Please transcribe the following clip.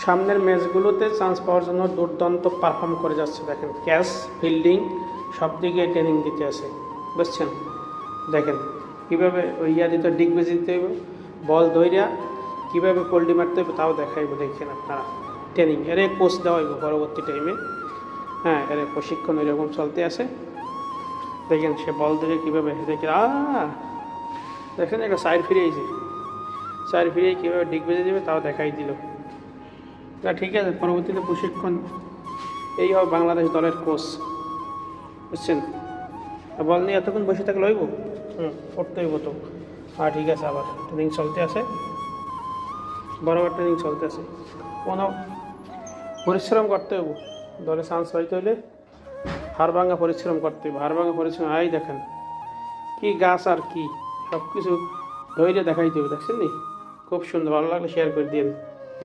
সামনের ম্যাচগুলোতে চান্স পাওয়ার জন্য দুর্দান্ত পারফর্ম করে যাচ্ছে। দেখেন ক্যাচ, ফিল্ডিং সব দিকে ট্রেনিং দিতে আছে, বুঝছেন? দেখেন কীভাবে ওই দিতে ডিগ বেজে দিতে হইব, বল দইরা কীভাবে পোল্ডি মারতে হবে তাও দেখাইব। দেখেন আপনারা ট্রেনিং এর কোচ দেওয়া হইব পরবর্তী টাইমে। হ্যাঁ, এর প্রশিক্ষণ এরকম চলতে আছে। দেখেন সে বল ধরে কীভাবে দেখে দেখেন একটা সাইড ফিরিয়েছে, সাইড ফিরিয়ে কীভাবে ডিগ বেজে দেবে তাও দেখাই দিল। না ঠিক আছে, পরবর্তীতে প্রশিক্ষণ এই হবে বাংলাদেশ দলের কোচ, বুঝছেন? বল নিয়ে এতক্ষণ বসে থাকলে হইব, করতে হইব তো। ঠিক আছে, আবার ট্রেনিং চলতে আছে, বরাবর ট্রেনিং চলতে আছে। কোনো পরিশ্রম করতে হইব, দলে চান্স পাইতে হইলে হাড় ভাঙা পরিশ্রম করতে হইব, হাড় ভাঙা পরিশ্রম। দেখেন কি গাছ আর কি সব কিছু ধৈর্য দেখাইতে হবে, দেখছেন নি? খুব সুন্দর, ভালো লাগলে শেয়ার করে দিন।